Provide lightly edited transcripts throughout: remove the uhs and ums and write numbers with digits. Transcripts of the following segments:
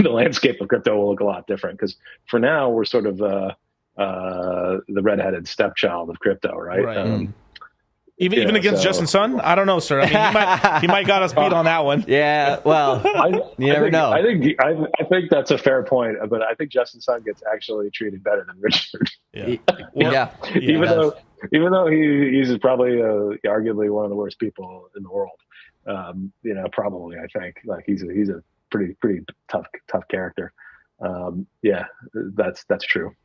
the landscape of crypto will look a lot different, because for now we're sort of the redheaded stepchild of crypto, right? Right. Even against Justin Sun? I don't know, sir. I mean, he might got us beat on that one. Yeah, well, you never know. I think that's a fair point, but I think Justin Sun gets actually treated better than Richard. Yeah. Even though he's probably arguably one of the worst people in the world. Probably, I think, like he's a pretty tough character. That's true.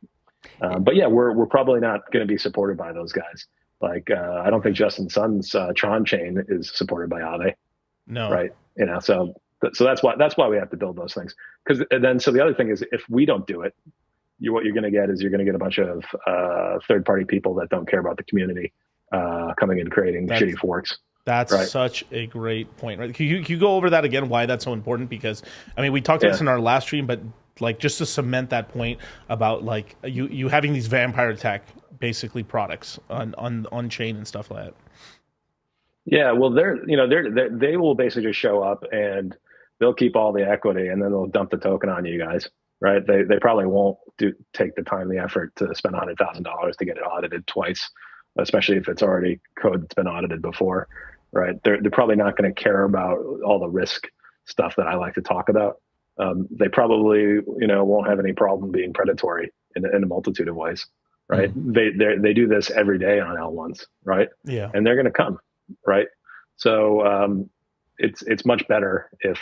But yeah, we're probably not going to be supported by those guys. Like, I don't think Justin Sun's Tron chain is supported by Aave. No. Right. So that's why we have to build those things. So the other thing is, if we don't do it, what you're going to get is you're going to get a bunch of third-party people that don't care about the community coming and creating shitty forks. That's right. Such a great point. Right? Can you go over that again? Why that's so important? Because I mean, we talked about this in our last stream, but like just to cement that point about like you having these vampire tech basically products on chain and stuff like that. Yeah, well, they will basically just show up and they'll keep all the equity, and then they'll dump the token on you guys, right? They probably won't take the time, the effort to spend $100,000 to get it audited twice, especially if it's already code that's been audited before, right? They're probably not going to care about all the risk stuff that I like to talk about. They probably won't have any problem being predatory in a multitude of ways, right? They do this every day on L1s, right? Yeah, and they're going to come, right? So it's much better if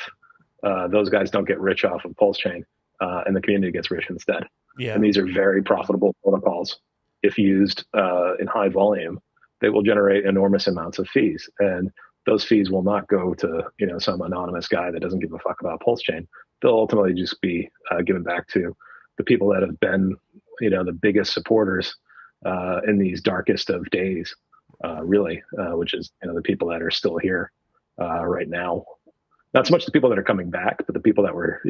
those guys don't get rich off of Pulse Chain, and the community gets rich instead. Yeah, and these are very profitable protocols. If used in high volume, they will generate enormous amounts of fees, and those fees will not go to some anonymous guy that doesn't give a fuck about Pulse Chain. They'll ultimately just be given back to the people that have been the biggest supporters in these darkest of days, really, which is the people that are still here right now. Not so much the people that are coming back, but the people that were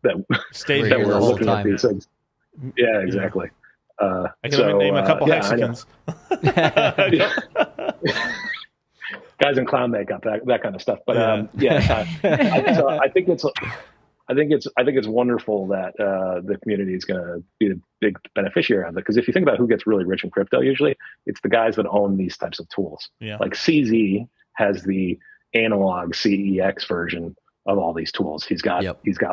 that stayed that here were the whole looking time. at these things. Yeah, exactly. I can name a couple Mexicans. Guys in clown makeup, that kind of stuff. But I think it's wonderful that the community is going to be the big beneficiary of it. Because if you think about who gets really rich in crypto, usually it's the guys that own these types of tools. Yeah. Like CZ has the analog CEX version of all these tools. He's got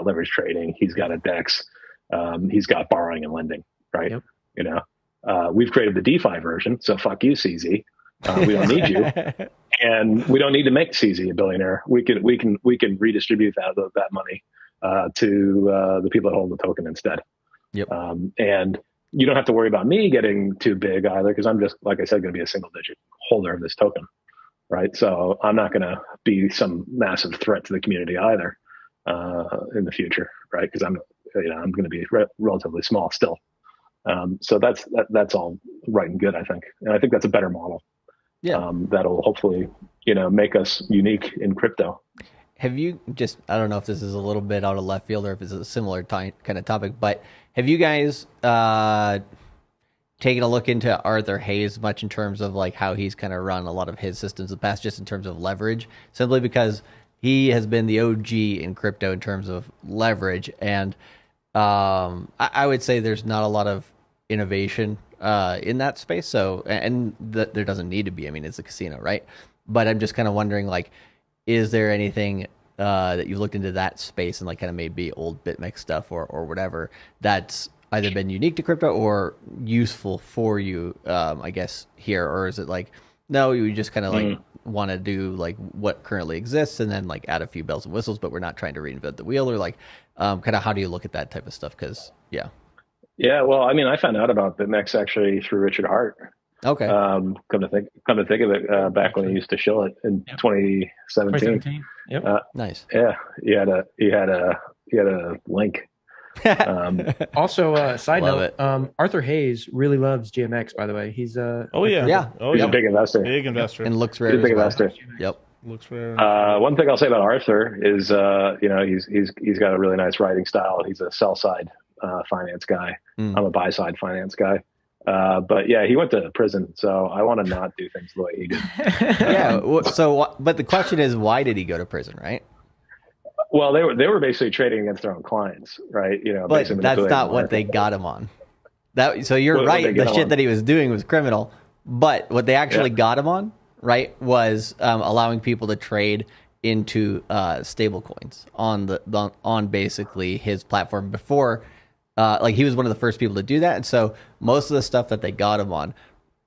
leverage trading. He's got a DEX. He's got borrowing and lending. Right. Yep. We've created the DeFi version. So fuck you, CZ. We don't need you. And we don't need to make CZ a billionaire. We can redistribute that money to the people that hold the token instead. Yep. And you don't have to worry about me getting too big either, because I'm just, like I said, going to be a single digit holder of this token, right? So I'm not going to be some massive threat to the community either in the future, right? Because I'm going to be relatively small still. So that's all right and good, I think, and I think that's a better model. Yeah, that'll hopefully make us unique in crypto. Have you I don't know if this is a little bit out of left field or if it's a similar kind of topic, but have you guys taken a look into Arthur Hayes much in terms of like how he's kind of run a lot of his systems in the past, just in terms of leverage, simply because he has been the OG in crypto in terms of leverage, and I would say there's not a lot of innovation in that space. So, and there doesn't need to be. I mean, it's a casino, right? But I'm just kind of wondering, like, is there anything that you've looked into that space and like kind of maybe old BitMEX stuff or whatever that's either been unique to crypto or useful for you, I guess, here? Or is it like, no, you just kind of like want to do like what currently exists and then like add a few bells and whistles, but we're not trying to reinvent the wheel? Or like, kind of how do you look at that type of stuff? Because yeah, well, I mean, I found out about BitMEX actually through Richard Hart. Okay. Come to think of it, back when he used to shill it in 2017. Yep. Nice. Yeah, he had a link. Also, side Love note, Arthur Hayes really loves GMX. By the way, he's he's a big investor. Big investor. And looks rare. He's a big investor. Yep. Looks rare. One thing I'll say about Arthur is, he's got a really nice writing style. He's a sell side finance guy. I'm a buy side finance guy. But yeah, he went to prison, so I want to not do things the way he did. Yeah. But the question is, why did he go to prison, right? Well, they were basically trading against their own clients, right? But basically that's manipulating the not what they market. got him on. That so you're What they right. The get them shit on. that he was doing was criminal. But what they actually Yeah. got him on, right, was allowing people to trade into stable coins on basically his platform before. Like he was one of the first people to do that, and so most of the stuff that they got him on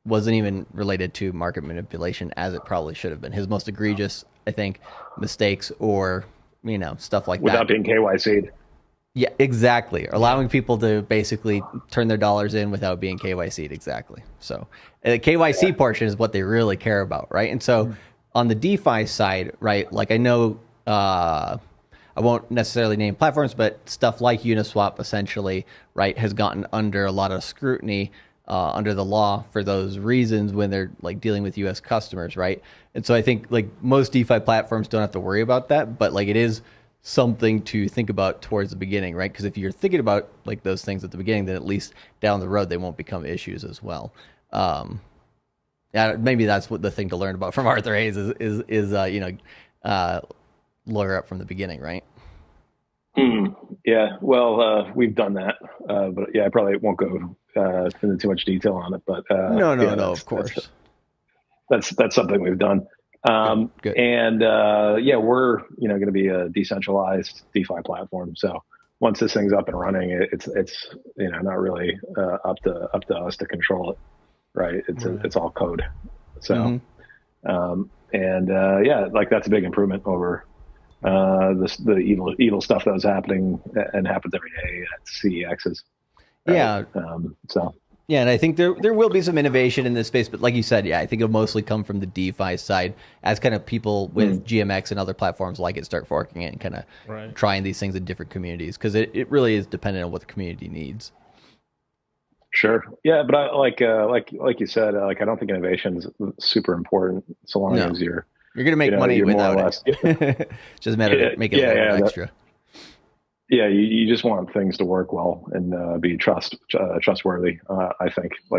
wasn't even related to market manipulation as it probably should have been. His most egregious, I think, mistakes or stuff like Without that. being KYC'd. Yeah, exactly. Allowing people to basically turn their dollars in without being KYC'd. Exactly. So the KYC portion is what they really care about, right? And so on the DeFi side, right, like I know I won't necessarily name platforms, but stuff like Uniswap essentially, right, has gotten under a lot of scrutiny under the law for those reasons when they're like dealing with U.S. customers, right? And so I think like most DeFi platforms don't have to worry about that, but like it is something to think about towards the beginning, right? Because if you're thinking about like those things at the beginning, then at least down the road they won't become issues as well. Yeah, maybe that's what the thing to learn about from Arthur Hayes is lawyer up from the beginning, right? Yeah, well, we've done that, but yeah, I probably won't go into too much detail on it. But No, yeah, of course. that's something we've done. Good. And yeah, we're going to be a decentralized DeFi platform. So once this thing's up and running, it's not really up to us to control it, right? It's all code. So and yeah, like that's a big improvement over the evil stuff that was happening and happens every day at CEXs. Right? Yeah. So Yeah, and I think there will be some innovation in this space, but like you said, yeah, I think it'll mostly come from the DeFi side as kind of people with GMX and other platforms like it start forking it and kind of trying these things in different communities because it really is dependent on what the community needs. Sure. Yeah, but I like you said, like I don't think innovation is super important so long as you're going to make money you're without more or less, it. Just a matter of making a little bit extra. Yeah, you just want things to work well and be trustworthy. I think, like